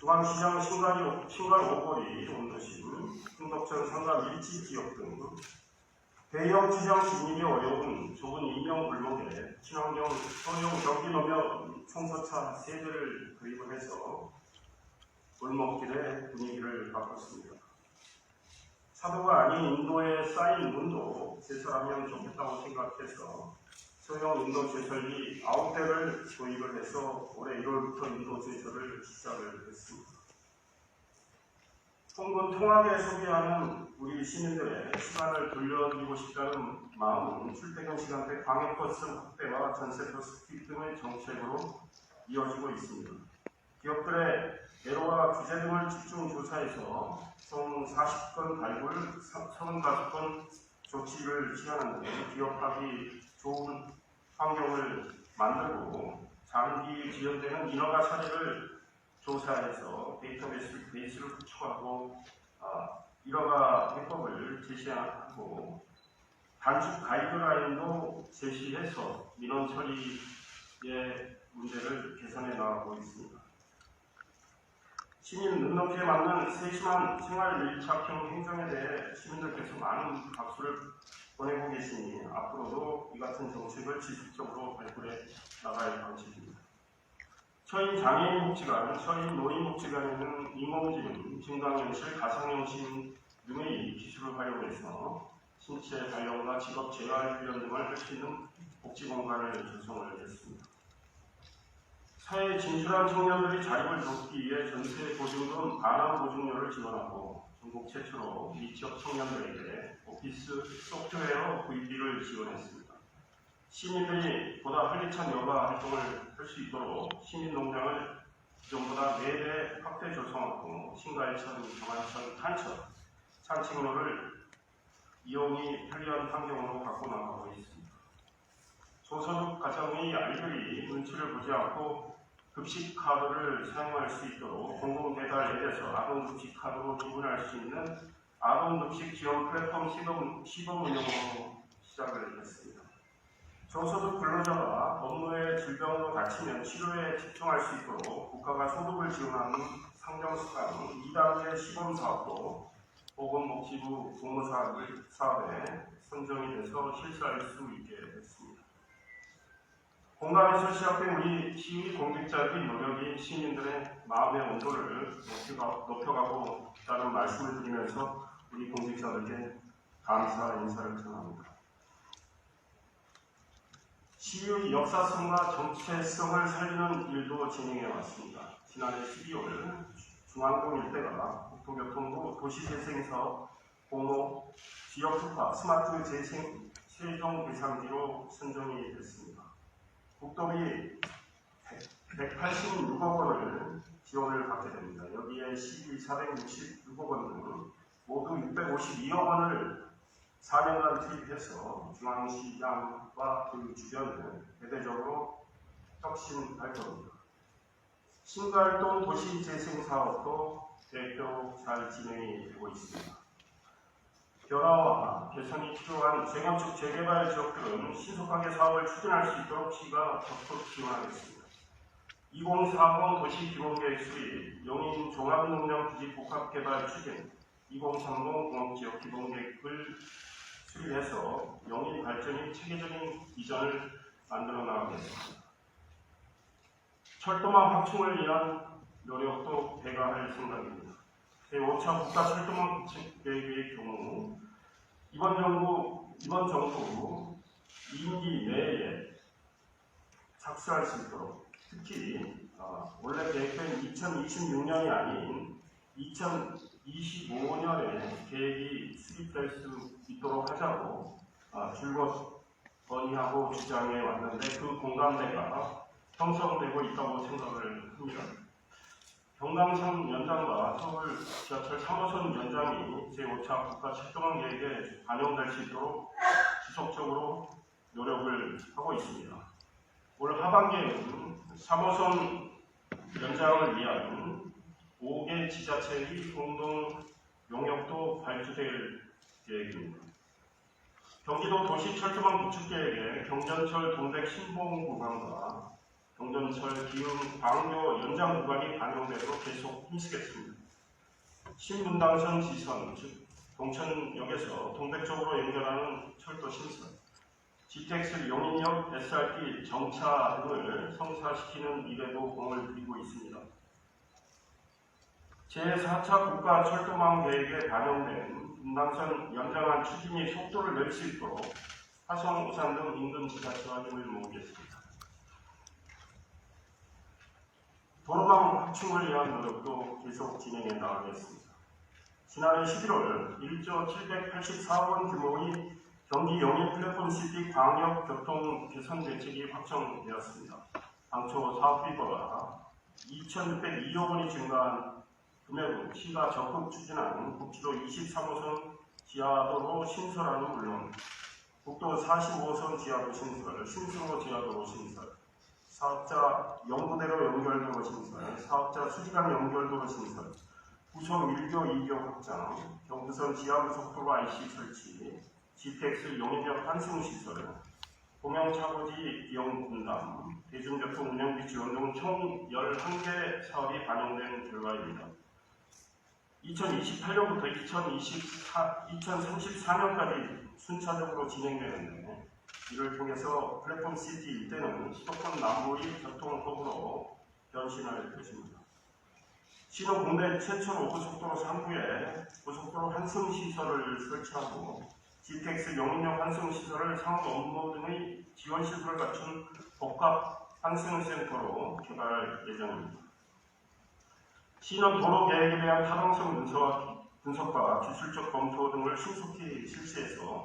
중앙시장 신갈 오거리, 온도심, 흥덕천 상가 밀지 지역 등 대형 시장 진입이 어려운 좁은 인명 골목에 친환경 소형 전기 노면 청소차 3대를 도입을 해서 골목길의 분위기를 바꿨습니다. 사도가 아닌 인도에 쌓인 문도 제설하면 좋겠다고 생각해서 소형 인도 제설기 9대를 도입을 해서 올해 1월부터 인도 제설을 시작을 했습니다. 통근 통하게 소비하는 우리 시민들의 시간을 돌려드리고 싶다는 마음은 출퇴근 시간대 광역버스 확대와 전세버스 투입 등의 정책으로 이어지고 있습니다. 기업들의 애로와 규제 등을 집중 조사해서 총 40건 발굴, 35건 조치를 취하는 등 기업하기 좋은 환경을 만들고 장기 지연되는 인허가 사례를 조사해서 데이터베이스를 구축하고 인허가 해법을 제시하고 단축 가이드라인도 제시해서 민원 처리의 문제를 개선해 나가고 있습니다. 시민 눈높이에 맞는 세심한 생활 밀착형 행정에 대해 시민들께서 많은 박수를 보내고 계시니 앞으로도 이 같은 정책을 지속적으로 발굴해 나갈 방식입니다. 처인 장애인복지관, 처인 노인복지관에는 인공지능, 증강현실, 가상현실 등의 기술을 활용해서 신체 발령과 직업 재활 훈련 등을 할 수 있는 복지공간을 조성을 했습니다. 사회에 진출한 청년들이 자립을 돕기 위해 전세 보증금 반환 보증료를 지원하고 전국 최초로 미취업 청년들에게 오피스 소프트웨어 구입비를 지원했습니다. 시민들이 보다 활기찬 여가 활동을 할 수 있도록 시민농장을 기존보다 4배 확대 조성하고 신갈천, 경안천, 탄천, 산책로를 이용이 편리한 환경으로 바꿔나가고 있습니다. 소소득 가정의 아이들이 눈치를 보지 않고 급식카드를 사용할 수 있도록 공공배달 앱에서 아동급식카드로 주문할 수 있는 아동급식 지원 플랫폼 시범 운영으로 시작을 했습니다. 저소득 근로자가 업무에 질병으로 다치면 치료에 집중할 수 있도록 국가가 소득을 지원하는 상정수당 2단계 시범사업도 보건복지부 공모사업에 선정이 돼서 실시할 수 있게 됐습니다. 공감에서 시작된 우리 시의 공직자들의 노력이 시민들의 마음의 온도를 높여가고 있다는 말씀을 드리면서 우리 공직자들께 감사 인사를 전합니다. 시의 역사성과 정체성을 살리는 일도 진행해 왔습니다. 지난해 12월 중앙동 일대가 국토교통부 도시재생사업 공모 지역특화 스마트 재생 최종 대상지로 선정이 됐습니다. 국토비 186억 원을 지원을 받게 됩니다. 여기에 시비 466억 원 등 모두 652억 원을 4년간 투입해서 중앙시장과 그 주변을 대대적으로 혁신할 겁니다. 신갈동 도시재생사업도 계획대로 잘 진행이 되고 있습니다. 변화와 개선이 필요한 재건축 재개발 지역들은 신속하게 사업을 추진할 수 있도록 시가 적극 지원하겠습니다. 2040 도시기본계획 수립, 용인 종합농장부지 복합개발 추진, 2030 공업지역 기본계획을 수립해서 용인 발전이 체계적인 비전을 만들어 나가겠습니다. 철도망 확충을 위한 노력도 배가할 생각입니다. 제5차 국가철도망 구축 계획의 경우 이번 정부 임기 내에 착수할 수 있도록 특히 원래 계획된 2026년이 아닌 2025년에 계획이 수립될 수 있도록 하자고 줄곧 건의하고 주장해 왔는데 그 공감대가 형성되고 있다고 생각을 합니다. 경강선 연장과 서울 지하철 3호선 연장이 제5차 국가철도망 계획에 반영될 수 있도록 지속적으로 노력을 하고 있습니다. 올 하반기에는 3호선 연장을 위한 5개 지자체의 공동 용역도 발주될 계획입니다. 경기도 도시철도망 구축계획에 경전철 동백 신봉 구간과 경전철, 기흥, 광교 연장 구간이 반영되도록 계속 힘쓰겠습니다. 신분당선 지선, 즉 동천역에서 동백 쪽으로 연결하는 철도 신설, GTX 용인역 SRT 정차 등을 성사시키는 일에도 공을 들이고 있습니다. 제4차 국가철도망 계획에 반영된 분당선 연장안 추진이 속도를 낼 수 있도록 화성, 우산 등 인근 지자체와 힘을 모으겠습니다. 도로망 확충을 위한 노력도 계속 진행해 나가겠습니다. 지난해 11월 1조 784억 원 규모의 경기 용인 플랫폼시티 광역 교통 개선 대책이 확정되었습니다. 당초 사업비보다 2,602억 원이 증가한 금액은 시가 적극 추진한 국지도 23호선 지하도로 신설안은 물론 국도 45호선 지하도 신설, 신수로 지하도로 신설, 사업자 영구대로 연결도로 신설, 사업자 수지간 연결도로 신설, 부속 1교, 2교 확장, 경부선 지하고속도로 IC 설치, GTX 용인역 환승시설, 공영차고지 비용 분담, 대중교통 운영비 지원 등 총 11개 사업이 반영된 결과입니다. 2028년부터 2034년까지 순차적으로 진행되는데 이를 통해서 플랫폼시티 일대는 수도권 남부의 교통허브로 변신할 것입니다. 시는 국내 최초로 고속도로 3구에 고속도로 환승시설을 설치하고 GTX 용인역 환승시설을 상업 업무 등의 지원시설을 갖춘 복합 환승센터로 개발 예정입니다. 시는 도로 계획에 대한 타당성 분석과 기술적 검토 등을 신속히 실시해서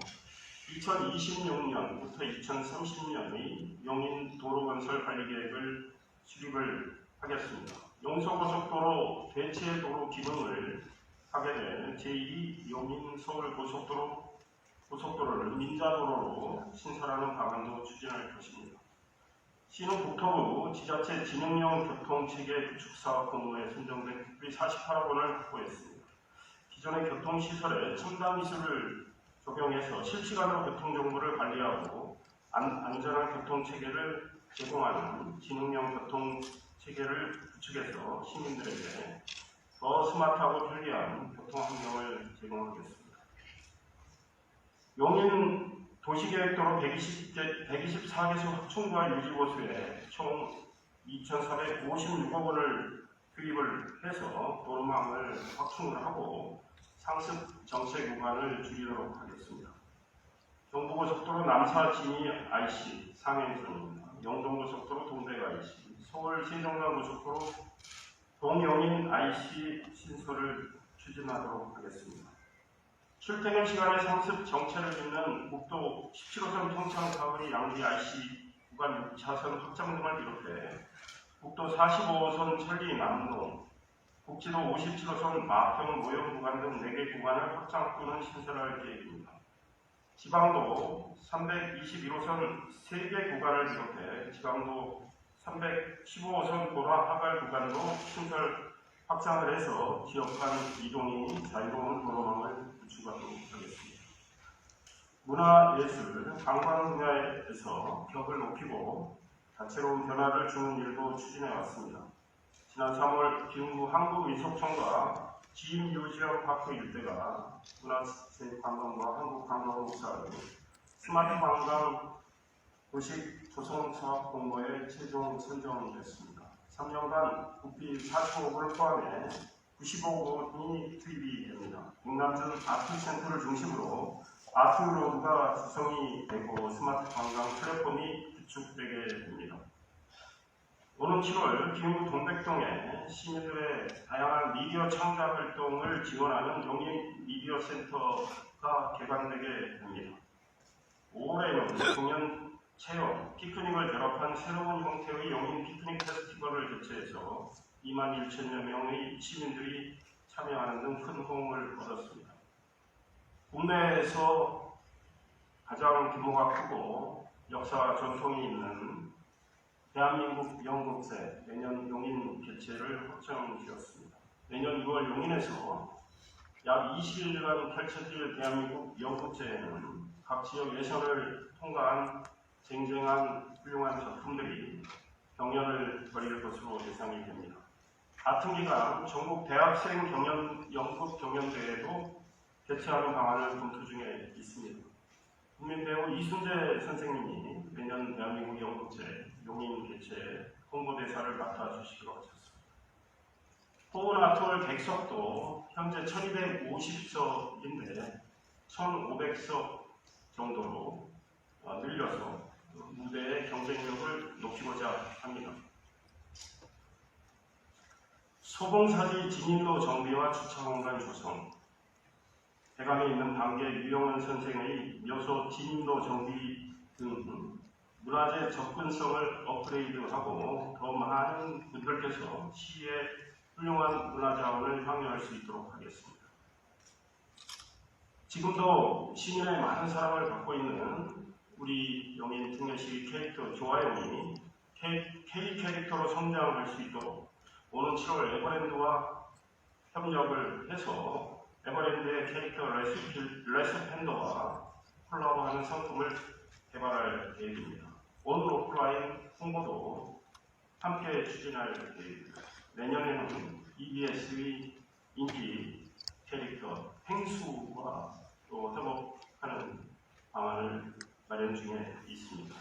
2026년부터 2030년의 용인 도로건설 관리계획을 수립을 하겠습니다. 용서고속도로 대체도로 기능을 하게 될 제2 용인 서울 고속도로를 민자도로로 신설하는 방안도 추진할 것입니다. 시는 국토부 지자체 지능형 교통체계 구축사업 공모에 선정된 특비 48억 원을 확보했습니다. 기존의 교통시설에 첨단 기술을 적용해서 실시간으로 교통정보를 관리하고 안전한 교통체계를 제공하는 지능형 교통체계를 구축해서 시민들에게 더 스마트하고 편리한 교통환경을 제공하겠습니다. 용인 도시계획도로 124개소 확충과 유지보수에 총 2,456억 원을 투입을 해서 도로망을 확충을 하고 상습 정체 구간을 줄이도록 하겠습니다. 경부고속도로 남사 진이 IC 상행선입니다. 영동고속도로 동백 IC, 서울 세종간고속도로 동용인 IC 신설을 추진하도록 하겠습니다. 출퇴근 시간에 상습 정체를 잇는 국도 17호선 통창 사거리 양지 IC 구간 6차선 확장 등을 비롯해 국도 45호선 천리 남동, 국지도 57호선 마평 모형 구간 등 4개 구간을 확장 또는 신설할 계획입니다. 지방도 321호선 3개 구간을 비롯해 지방도 315호선 보라 하갈 구간도 신설 확장을 해서 지역 간 이동이 자유로운 도로망을 구축하도록 하겠습니다. 문화예술, 관광 분야에서 격을 높이고 다채로운 변화를 주는 일도 추진해 왔습니다. 지난 3월 기흥구 한국민속촌과 지인뮤지엄파크 일대가 문화체육관광부와 한국관광공사의 스마트 관광 도시 조성 사업 공모에 최종 선정됐습니다. 3년간 국비 4,500억 원을 포함해 95억 원이 투입이 됩니다. 동남전 아트센터를 중심으로 아트로드가 구성이 되고 스마트 관광 플랫폼이 구축되게 됩니다. 오는 7월 기흥구 동백동에 시민들의 다양한 미디어 창작 활동을 지원하는 용인 미디어 센터가 개관되게 됩니다. 5월에는 공연, 체험, 피크닉을 결합한 새로운 형태의 용인 피크닉 페스티벌을 개최해서 21,000여 명의 시민들이 참여하는 등 큰 호응을 얻었습니다. 국내에서 가장 규모가 크고 역사와 전통이 있는 대한민국 연극제 내년 용인 개최를 확정지었습니다. 내년 2월 용인에서 약 20일간 펼쳐질 대한민국 연극제에는 각 지역 예선을 통과한 쟁쟁한 훌륭한 작품들이 경연을 벌일 것으로 예상이 됩니다. 같은 기간 전국 대학생 연극 경연대회도 개최하는 방안을 검토 중에 있습니다. 국민배우 이순재 선생님이 매년 대한민국 연극제 용인 개최 홍보대사를 맡아주시기로 하셨습니다. 호은아트홀 객석도 현재 1250석인데 1500석 정도로 늘려서 무대의 경쟁력을 높이고자 합니다. 소봉사지 진입로 정비와 주차공간 조성, 대감에 있는 방계 유영은 선생의 묘소 진입로 정비 등 문화재 접근성을 업그레이드하고 더 많은 분들께서 시의 훌륭한 문화자원을 향유할 수 있도록 하겠습니다. 지금도 시민의 많은 사랑을 받고 있는 우리 용인 특례시 캐릭터 조아영이 K 캐릭터로 성장할 수 있도록 오는 7월 에버랜드와 협력을 해서 에버랜드의 캐릭터 레스펜더와 콜라보하는 상품을 개발할 계획입니다. 온 오프라인 홍보도 함께 추진할 계획입니다. 내년에는 EBS의 인기 캐릭터 펭수와 또 협업하는 방안을 마련 중에 있습니다.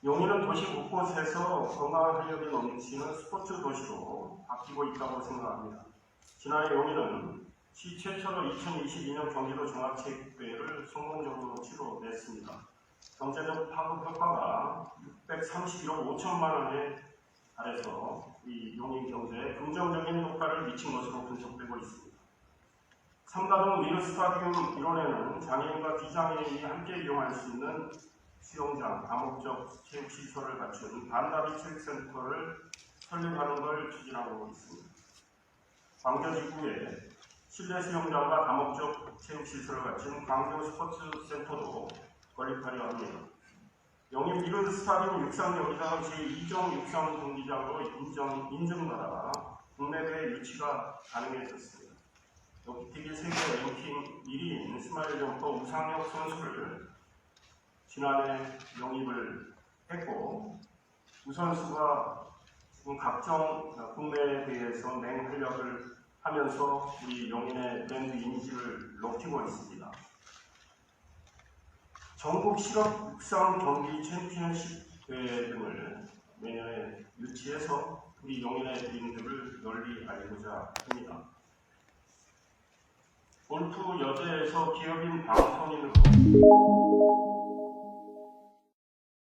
용인은 도시 곳곳에서 건강한 활력이 넘치는 스포츠 도시로 바뀌고 있다고 생각합니다. 지난해 용인은 시 최초로 2022년 경기도 종합체육대회를 성공적으로 치러냈습니다. 경제적 파급 효과가 631억 5천만 원에 달해서 이 용인 경제에 긍정적인 효과를 미친 것으로 분석되고 있습니다. 삼가동 미르스타디움 일원에는 장애인과 비장애인이 함께 이용할 수 있는 수영장, 다목적 체육시설을 갖춘 반다비 체육센터를 설립하는 걸 추진하고 있습니다. 광교지구에 실내 수영장과 다목적 체육시설을 갖춘 광교 스포츠센터도 건립하려 합니다. 용인 미르 스타디움 육상경기장은 제2종 육상경기장으로 인증받아 국내대회 유치가 가능해졌습니다. 역티기 세계 랭킹 1위인 스마일 점퍼 우상혁 선수를 지난해 영입을 했고 우선수가 지금 각종 국내 대회에서 맹활약을 하면서 우리 용인의 브랜드 이미지를 높이고 있습니다. 전국 실업 육상 경기 챔피언십 대회 등을 내년에 유치해서 우리 용인의 그림들을 널리 알리고자 합니다. 골프 여제에서 기업인 방송인으로